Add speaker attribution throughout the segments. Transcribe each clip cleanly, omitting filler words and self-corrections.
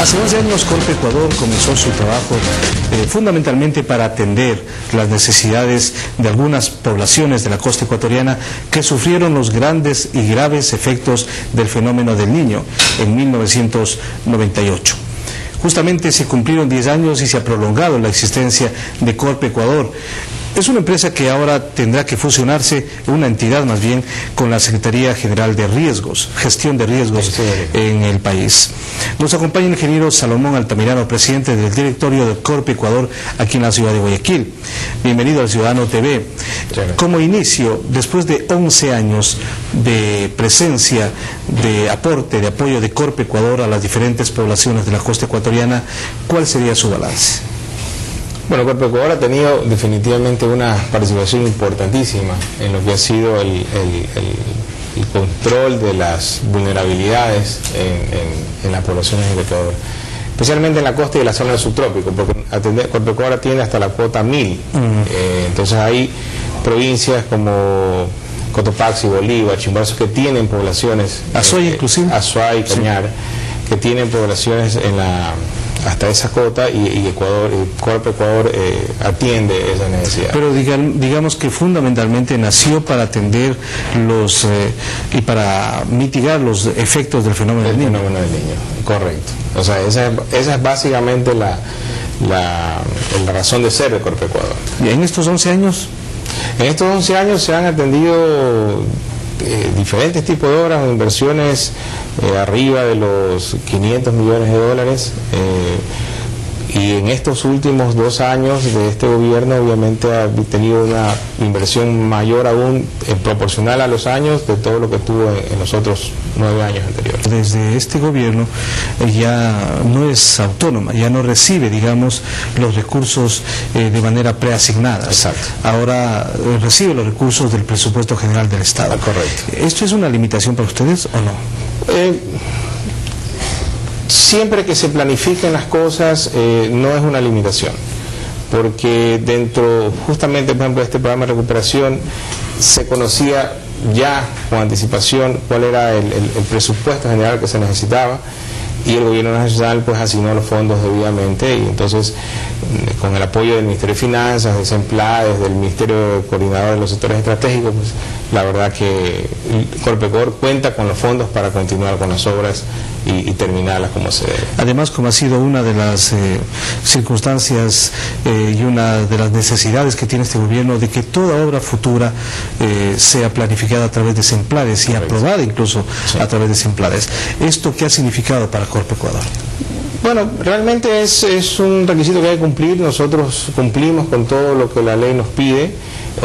Speaker 1: Hace 11 años Corpe Ecuador comenzó su trabajo fundamentalmente para atender las necesidades de algunas poblaciones de la costa ecuatoriana que sufrieron los grandes y graves efectos del fenómeno del Niño en 1998. Justamente se cumplieron 10 años y se ha prolongado la existencia de Corpe Ecuador. Es una empresa que ahora tendrá que fusionarse, una entidad más bien, con la Secretaría General de Riesgos, Gestión de Riesgos en el país. Nos acompaña el ingeniero Salomón Altamirano, presidente del directorio de Corpe Ecuador aquí en la ciudad de Guayaquil. Bienvenido al Ciudadano TV. Como inicio, después de 11 años de presencia, de aporte, de apoyo de Corpe Ecuador a las diferentes poblaciones de la costa ecuatoriana, ¿cuál sería su balance?
Speaker 2: Bueno, Corpe Ecuador ha tenido definitivamente una participación importantísima en lo que ha sido el control de las vulnerabilidades en las poblaciones del Ecuador, especialmente en la costa y en la zona del subtrópico, porque Corpe Ecuador atiende hasta la cuota 1000. Entonces hay provincias como Cotopaxi, Bolívar, Chimborazo, que tienen poblaciones,
Speaker 1: Azuay inclusive,
Speaker 2: Azuay, Cañar, que tienen poblaciones en hasta esa cota, y Corpe Ecuador atiende esa necesidad.
Speaker 1: Pero digamos que fundamentalmente nació para atender y para mitigar los efectos del fenómeno del Niño.
Speaker 2: Correcto. O sea, esa es básicamente la razón de ser de Corpe Ecuador.
Speaker 1: ¿Y en estos 11 años?
Speaker 2: En estos 11 años se han atendido diferentes tipos de obras o inversiones arriba de los 500 millones de dólares, y en estos últimos 2 años de este gobierno obviamente ha tenido una inversión mayor aún proporcional a los años de todo lo que tuvo en los otros 9 años anteriores.
Speaker 1: Desde este gobierno ya no es autónoma, ya no recibe, digamos, los recursos de manera preasignada.
Speaker 2: Exacto.
Speaker 1: Ahora recibe los recursos del presupuesto general del Estado.
Speaker 2: Correcto.
Speaker 1: ¿Esto es una limitación para ustedes o no?
Speaker 2: Siempre que se planifiquen las cosas no es una limitación, porque dentro justamente, por ejemplo, de este programa de recuperación se conocía ya con anticipación cuál era el presupuesto general que se necesitaba, y el gobierno nacional pues asignó los fondos debidamente, y entonces con el apoyo del Ministerio de Finanzas, de SEMPLADES, del Ministerio Coordinador de los Sectores Estratégicos, pues la verdad que Corpe Ecuador cuenta con los fondos para continuar con las obras y terminarlas como se debe.
Speaker 1: Además, como ha sido una de las circunstancias y una de las necesidades que tiene este gobierno de que toda obra futura sea planificada a través de SEMPLADES y aprobada incluso a través de SEMPLADES. ¿Esto qué ha significado para Corpe Ecuador?
Speaker 2: Bueno, realmente es un requisito que hay que cumplir. Nosotros cumplimos con todo lo que la ley nos pide.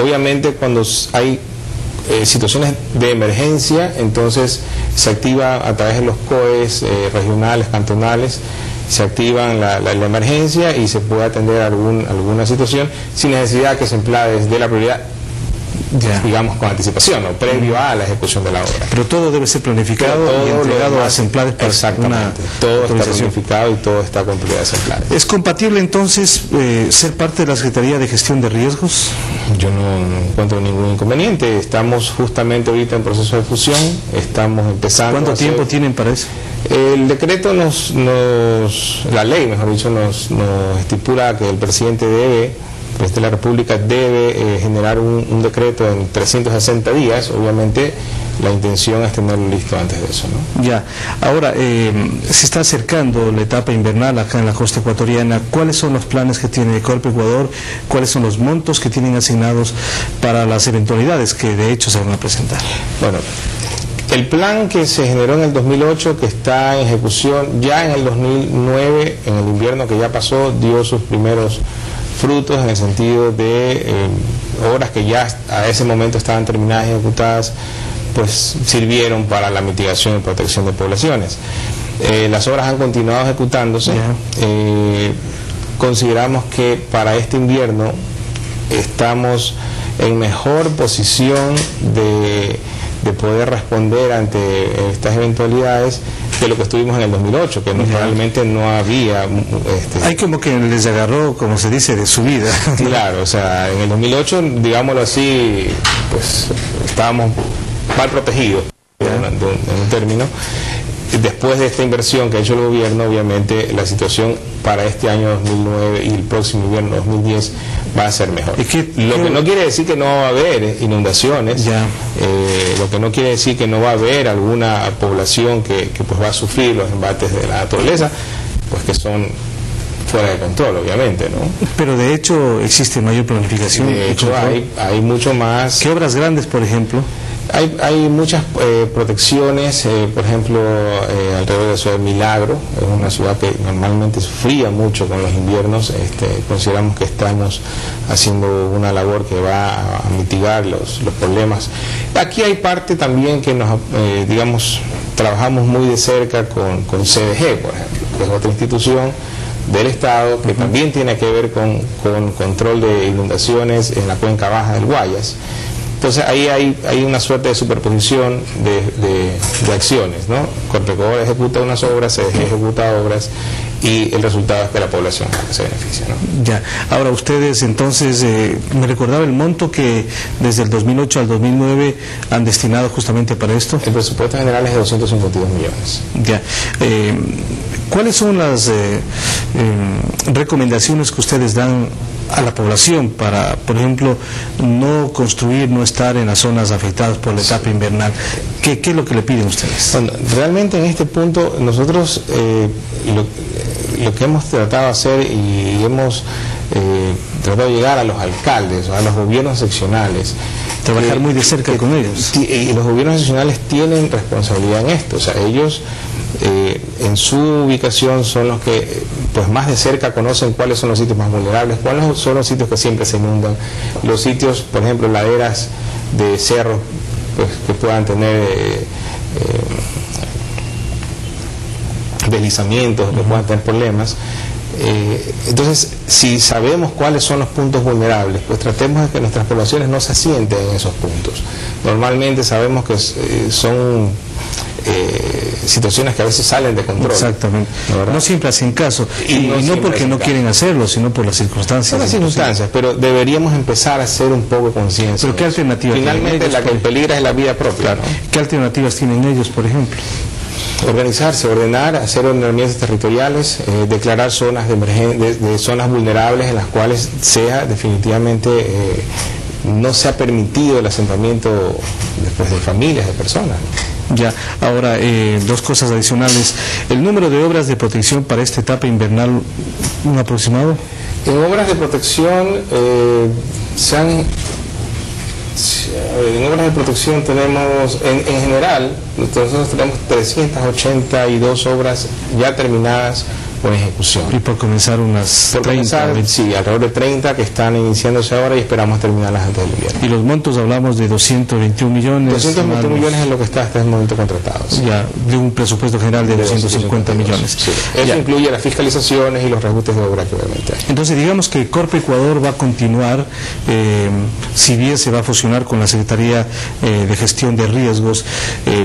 Speaker 2: Obviamente cuando hay situaciones de emergencia, entonces se activa a través de los COEs regionales, cantonales, se activan la emergencia y se puede atender alguna situación sin necesidad que SEMPLADES dé la prioridad, digamos, con anticipación o previo a la ejecución de la obra.
Speaker 1: Pero todo debe ser planificado y entregado a SEMPLADES para
Speaker 2: exactamente, todo está planificado y todo está con prioridad de SEMPLADES.
Speaker 1: ¿Es compatible entonces ser parte de la Secretaría de Gestión de Riesgos?
Speaker 2: Yo no encuentro ningún inconveniente. Estamos justamente ahorita en proceso de fusión, estamos empezando.
Speaker 1: ¿Cuánto tiempo tienen para eso?
Speaker 2: El decreto la ley, mejor dicho, nos estipula que el presidente de la República debe generar un decreto en 360 días. Obviamente la intención es tenerlo listo antes de eso, ¿no?
Speaker 1: Ya. Ahora, se está acercando la etapa invernal acá en la costa ecuatoriana. ¿Cuáles son los planes que tiene Corpe Ecuador? ¿Cuáles son los montos que tienen asignados para las eventualidades que de hecho se van a presentar?
Speaker 2: Bueno, el plan que se generó en el 2008, que está en ejecución, ya en el 2009, en el invierno que ya pasó, dio sus primeros frutos en el sentido de obras que ya a ese momento estaban terminadas y ejecutadas, pues sirvieron para la mitigación y protección de poblaciones. Las obras han continuado ejecutándose. Consideramos que para este invierno estamos en mejor posición de poder responder ante estas eventualidades que lo que estuvimos en el 2008, que realmente no había...
Speaker 1: Hay como que les agarró, como se dice, de subida.
Speaker 2: Claro, o sea, en el 2008, digámoslo así, pues estábamos mal protegidos, en un término, después de esta inversión que ha hecho el gobierno, obviamente la situación para este año 2009 y el próximo invierno 2010 va a ser mejor. Lo que no quiere decir que no va a haber inundaciones, lo que no quiere decir que no va a haber alguna población que pues va a sufrir los embates de la naturaleza, pues que son fuera de control, obviamente, ¿no?
Speaker 1: Pero de hecho existe mayor planificación.
Speaker 2: De hecho hay mucho más.
Speaker 1: ¿Qué obras grandes, por ejemplo?
Speaker 2: Hay muchas protecciones, por ejemplo, alrededor de la ciudad de Milagro, es una ciudad que normalmente sufría mucho con los inviernos. Consideramos que estamos haciendo una labor que va a mitigar los problemas. Aquí hay parte también que nos, digamos, trabajamos muy de cerca con CDG, por ejemplo, que es otra institución del Estado que también tiene que ver con control de inundaciones en la cuenca baja del Guayas. Entonces ahí hay una suerte de superposición de acciones, ¿no? Corpecoagor ejecuta unas obras, se ejecuta obras y el resultado es que la población se beneficia, ¿no?
Speaker 1: Ya. Ahora ustedes entonces, me recordaba el monto que desde el 2008 al 2009 han destinado justamente para esto.
Speaker 2: El presupuesto general es de 252 millones.
Speaker 1: Ya. ¿Cuáles son las recomendaciones que ustedes dan a la población para, por ejemplo, no construir, no estar en las zonas afectadas por la etapa invernal? ¿Qué es lo que le piden ustedes?
Speaker 2: Bueno, realmente en este punto nosotros lo que hemos tratado de hacer y hemos tratado de llegar a los alcaldes, a los gobiernos seccionales,
Speaker 1: trabajar muy de cerca con ellos.
Speaker 2: Y los gobiernos seccionales tienen responsabilidad en esto, o sea, ellos en su ubicación son los que pues más de cerca conocen cuáles son los sitios más vulnerables, cuáles son los sitios que siempre se inundan, los sitios, por ejemplo, laderas de cerros pues, que puedan tener deslizamientos, que puedan tener problemas. Entonces, si sabemos cuáles son los puntos vulnerables, pues tratemos de que nuestras poblaciones no se asienten en esos puntos. Normalmente sabemos que son situaciones que a veces salen de control.
Speaker 1: Exactamente. No siempre hacen caso. Y no porque no quieren hacerlo, sino por las circunstancias.
Speaker 2: Por las circunstancias, pero deberíamos empezar a hacer un poco de conciencia.
Speaker 1: ¿Pero qué alternativas
Speaker 2: finalmente
Speaker 1: tienen ellos?
Speaker 2: La que peligra es la vida propia, ¿no?
Speaker 1: ¿Qué alternativas tienen ellos, por ejemplo?
Speaker 2: Organizarse, ordenar, hacer ordenamientos territoriales, declarar zonas de zonas vulnerables en las cuales sea definitivamente no se ha permitido el asentamiento después de familias, de personas, ¿no?
Speaker 1: Ya, ahora dos cosas adicionales. ¿El número de obras de protección para esta etapa invernal, un aproximado?
Speaker 2: En obras de protección en obras de protección tenemos, en general, nosotros tenemos 382 obras ya terminadas con ejecución.
Speaker 1: Y por comenzar unas
Speaker 2: por
Speaker 1: 30.
Speaker 2: Comenzar, sí, alrededor de 30 que están iniciándose ahora y esperamos terminarlas antes del invierno.
Speaker 1: Y los montos hablamos de 221 millones.
Speaker 2: 221 millones es lo que está hasta el momento contratado. Sí.
Speaker 1: Ya, de un presupuesto general de 250 millones.
Speaker 2: Sí. Eso ya incluye las fiscalizaciones y los reajustes de obra que obviamente hay.
Speaker 1: Entonces digamos que Corpecoagor va a continuar, si bien se va a fusionar con la Secretaría de Gestión de Riesgos,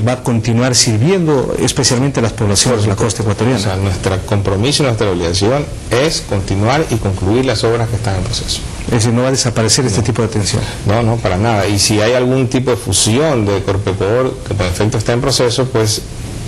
Speaker 1: va a continuar sirviendo especialmente a las poblaciones de la costa ecuatoriana.
Speaker 2: O sea, nuestro compromiso y nuestra obligación es continuar y concluir las obras que están en proceso.
Speaker 1: Es decir, no va a desaparecer este tipo de atención.
Speaker 2: No, para nada. Y si hay algún tipo de fusión de Corpecoagor que por efecto está en proceso, pues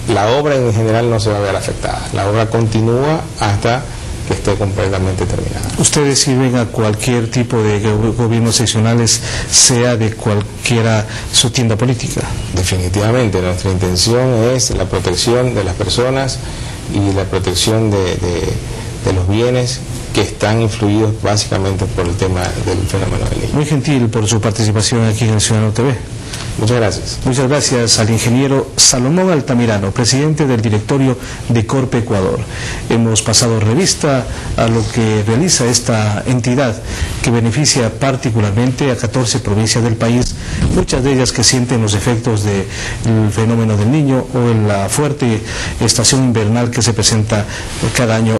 Speaker 2: la obra en general no se va a ver afectada. La obra continúa hasta que esté completamente terminada.
Speaker 1: ¿Ustedes sirven a cualquier tipo de gobiernos seccionales, sea de cualquiera su tienda política?
Speaker 2: Definitivamente, nuestra intención es la protección de las personas y la protección de los bienes que están influidos básicamente por el tema del fenómeno del Niño.
Speaker 1: Muy gentil por su participación aquí en el Ciudadano TV.
Speaker 2: Muchas gracias.
Speaker 1: Muchas gracias al ingeniero Salomón Altamirano, presidente del directorio de Corpecoagor. Hemos pasado revista a lo que realiza esta entidad que beneficia particularmente a 14 provincias del país, muchas de ellas que sienten los efectos del fenómeno del Niño o en la fuerte estación invernal que se presenta cada año